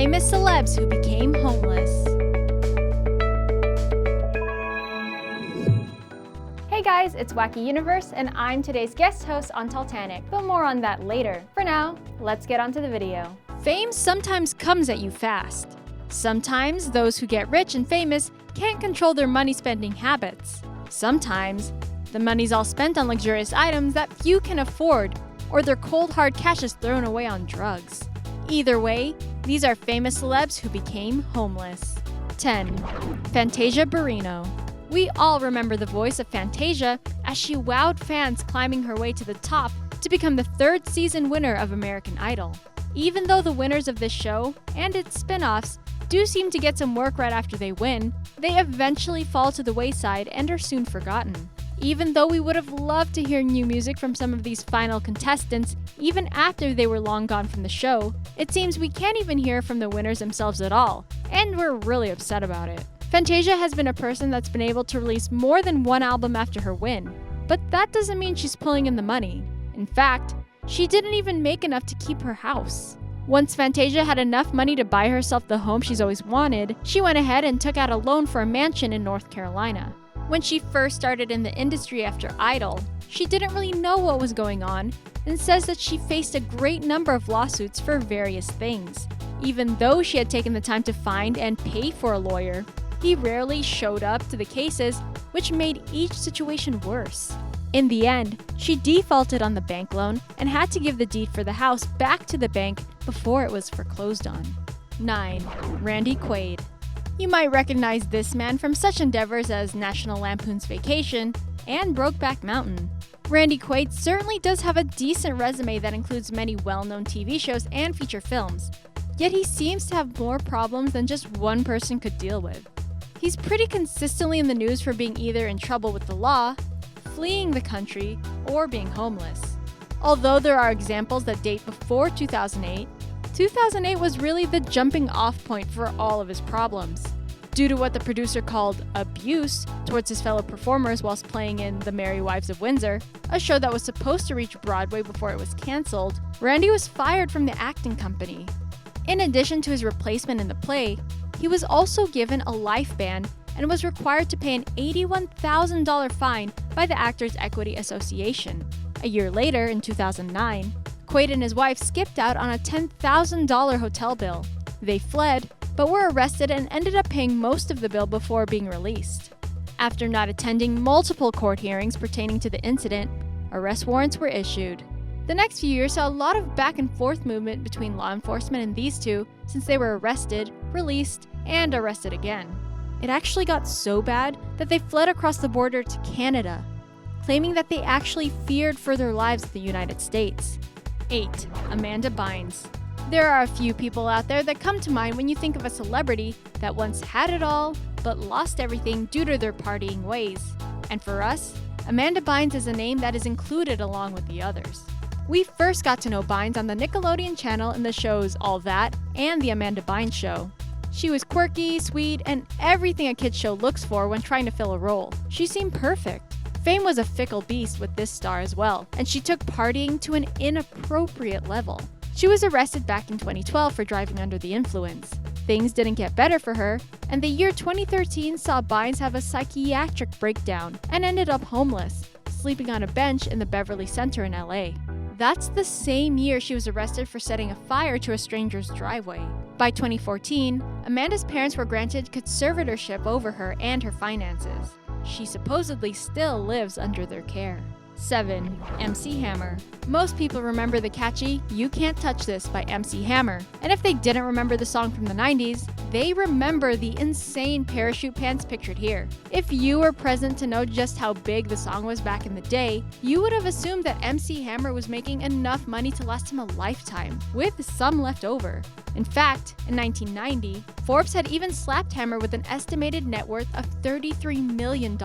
Famous celebs who became homeless. Hey guys, it's Wacky Universe, and I'm today's guest host on Titanic, but more on that later. For now, let's get on to the video. Fame sometimes comes at you fast. Sometimes those who get rich and famous can't control their money spending habits. Sometimes the money's all spent on luxurious items that few can afford, or their cold hard cash is thrown away on drugs. Either way, these are famous celebs who became homeless. 10. Fantasia Barrino. We all remember the voice of Fantasia as she wowed fans climbing her way to the top to become the third season winner of American Idol. Even though the winners of this show, and its spin-offs, do seem to get some work right after they win, they eventually fall to the wayside and are soon forgotten. Even though we would have loved to hear new music from some of these final contestants, even after they were long gone from the show, it seems we can't even hear from the winners themselves at all, and we're really upset about it. Fantasia has been a person that's been able to release more than one album after her win, but that doesn't mean she's pulling in the money. In fact, she didn't even make enough to keep her house. Once Fantasia had enough money to buy herself the home she's always wanted, she went ahead and took out a loan for a mansion in North Carolina. When she first started in the industry after Idol, she didn't really know what was going on and says that she faced a great number of lawsuits for various things. Even though she had taken the time to find and pay for a lawyer, he rarely showed up to the cases, which made each situation worse. In the end, she defaulted on the bank loan and had to give the deed for the house back to the bank before it was foreclosed on. 9. Randy Quaid. You might recognize this man from such endeavors as National Lampoon's Vacation and Brokeback Mountain. Randy Quaid certainly does have a decent resume that includes many well-known TV shows and feature films, yet he seems to have more problems than just one person could deal with. He's pretty consistently in the news for being either in trouble with the law, fleeing the country, or being homeless. Although there are examples that date before 2008, 2008 was really the jumping off point for all of his problems. Due to what the producer called abuse towards his fellow performers whilst playing in The Merry Wives of Windsor, a show that was supposed to reach Broadway before it was cancelled, Randy was fired from the acting company. In addition to his replacement in the play, he was also given a life ban and was required to pay an $81,000 fine by the Actors Equity Association. A year later, in 2009, Quaid and his wife skipped out on a $10,000 hotel bill. They fled, but were arrested and ended up paying most of the bill before being released. After not attending multiple court hearings pertaining to the incident, arrest warrants were issued. The next few years saw a lot of back and forth movement between law enforcement and these two, since they were arrested, released, and arrested again. It actually got so bad that they fled across the border to Canada, claiming that they actually feared for their lives in the United States. 8. Amanda Bynes. There are a few people out there that come to mind when you think of a celebrity that once had it all, but lost everything due to their partying ways. And for us, Amanda Bynes is a name that is included along with the others. We first got to know Bynes on the Nickelodeon channel in the shows All That and The Amanda Bynes Show. She was quirky, sweet, and everything a kid's show looks for when trying to fill a role. She seemed perfect. Fame was a fickle beast with this star as well, and she took partying to an inappropriate level. She was arrested back in 2012 for driving under the influence. Things didn't get better for her, and the year 2013 saw Bynes have a psychiatric breakdown and ended up homeless, sleeping on a bench in the Beverly Center in LA. That's the same year she was arrested for setting a fire to a stranger's driveway. By 2014, Amanda's parents were granted conservatorship over her and her finances. She supposedly still lives under their care. 7. MC Hammer. Most people remember the catchy "You Can't Touch This" by MC Hammer, and if they didn't remember the song from the 90s, they remember the insane parachute pants pictured here. If you were present to know just how big the song was back in the day, you would have assumed that MC Hammer was making enough money to last him a lifetime, with some left over. In fact, in 1990, Forbes had even slapped Hammer with an estimated net worth of $33 million.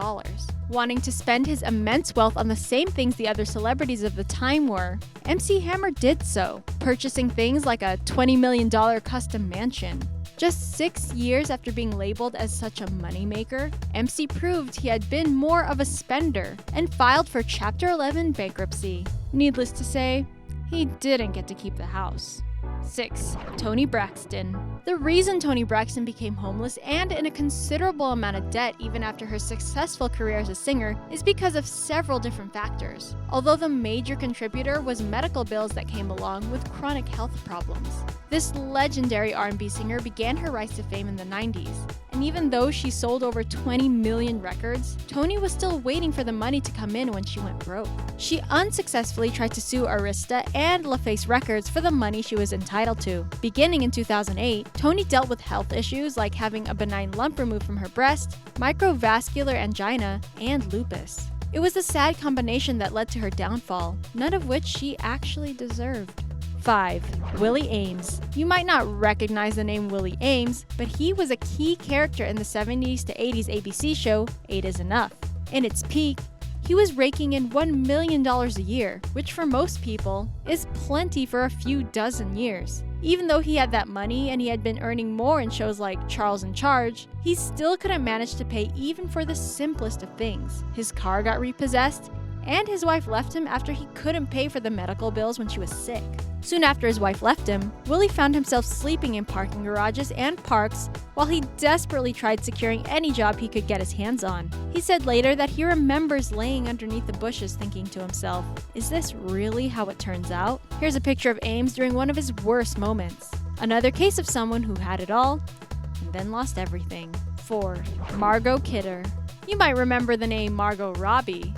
Wanting to spend his immense wealth on the same things the other celebrities of the time were, MC Hammer did so, purchasing things like a $20 million custom mansion. Just 6 years after being labeled as such a moneymaker, MC proved he had been more of a spender and filed for Chapter 11 bankruptcy. Needless to say, he didn't get to keep the house. 6. Toni Braxton. The reason Toni Braxton became homeless and in a considerable amount of debt even after her successful career as a singer is because of several different factors, although the major contributor was medical bills that came along with chronic health problems. This legendary R&B singer began her rise to fame in the 90s, and even though she sold over 20 million records, Toni was still waiting for the money to come in when she went broke. She unsuccessfully tried to sue Arista and LaFace Records for the money she was entitled to. Beginning in 2008, Toni dealt with health issues like having a benign lump removed from her breast, microvascular angina, and lupus. It was a sad combination that led to her downfall, none of which she actually deserved. 5. Willie Ames. You might not recognize the name Willie Ames, but he was a key character in the 70s to 80s ABC show 8 is Enough. In its peak, he was raking in $1 million a year, which for most people is plenty for a few dozen years. Even though he had that money and he had been earning more in shows like Charles in Charge, he still couldn't manage to pay even for the simplest of things. His car got repossessed, and his wife left him after he couldn't pay for the medical bills when she was sick. Soon after his wife left him, Willie found himself sleeping in parking garages and parks while he desperately tried securing any job he could get his hands on. He said later that he remembers laying underneath the bushes thinking to himself, "Is this really how it turns out?" Here's a picture of Ames during one of his worst moments. Another case of someone who had it all and then lost everything. 4. Margot Kidder. You might remember the name Margot Robbie,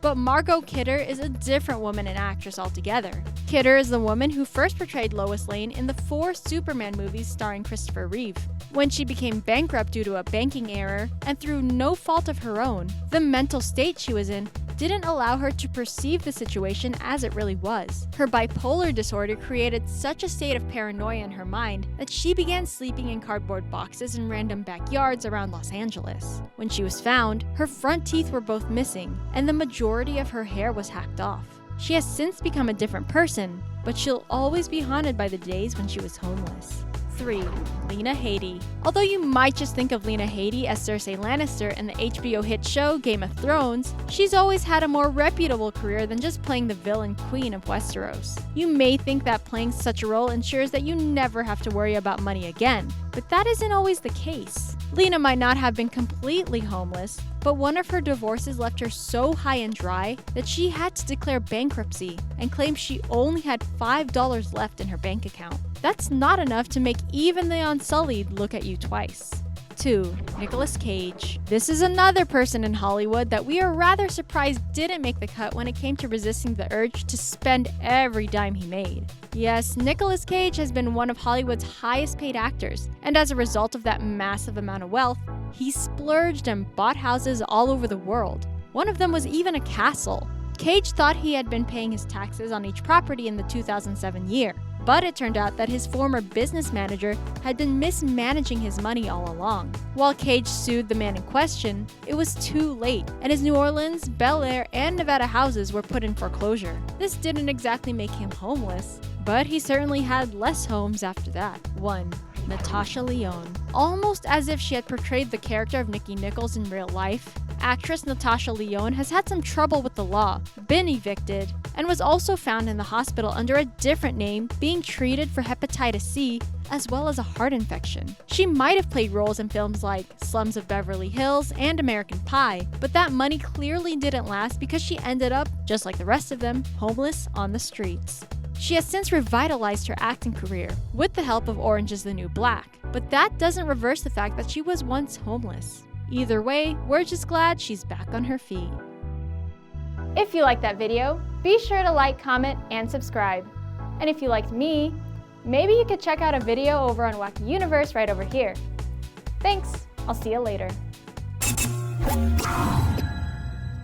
but Margot Kidder is a different woman and actress altogether. Kidder is the woman who first portrayed Lois Lane in the 4 Superman movies starring Christopher Reeve. When she became bankrupt due to a banking error, and through no fault of her own, the mental state she was in didn't allow her to perceive the situation as it really was. Her bipolar disorder created such a state of paranoia in her mind that she began sleeping in cardboard boxes in random backyards around Los Angeles. When she was found, her front teeth were both missing, and the majority of her hair was hacked off. She has since become a different person, but she'll always be haunted by the days when she was homeless. 3. Lena Headey. Although you might just think of Lena Headey as Cersei Lannister in the HBO hit show Game of Thrones, she's always had a more reputable career than just playing the villain queen of Westeros. You may think that playing such a role ensures that you never have to worry about money again, but that isn't always the case. Lena might not have been completely homeless, but one of her divorces left her so high and dry that she had to declare bankruptcy and claim she only had $5 left in her bank account. That's not enough to make even the Unsullied look at you twice. 2. Nicolas Cage. This is another person in Hollywood that we are rather surprised didn't make the cut when it came to resisting the urge to spend every dime he made. Yes, Nicolas Cage has been one of Hollywood's highest paid actors, and as a result of that massive amount of wealth, he splurged and bought houses all over the world. One of them was even a castle. Cage thought he had been paying his taxes on each property in the 2007 year. But it turned out that his former business manager had been mismanaging his money all along. While Cage sued the man in question, it was too late, and his New Orleans, Bel Air, and Nevada houses were put in foreclosure. This didn't exactly make him homeless, but he certainly had less homes after that. 1. Natasha Lyonne. Almost as if she had portrayed the character of Nikki Nichols in real life, actress Natasha Lyonne has had some trouble with the law, been evicted, and was also found in the hospital under a different name being treated for hepatitis C as well as a heart infection. She might have played roles in films like Slums of Beverly Hills and American Pie, but that money clearly didn't last because she ended up, just like the rest of them, homeless on the streets. She has since revitalized her acting career with the help of Orange is the New Black, but that doesn't reverse the fact that she was once homeless. Either way, we're just glad she's back on her feet. If you liked that video, be sure to like, comment, and subscribe. And if you liked me, maybe you could check out a video over on Wacky Universe right over here. Thanks, I'll see you later.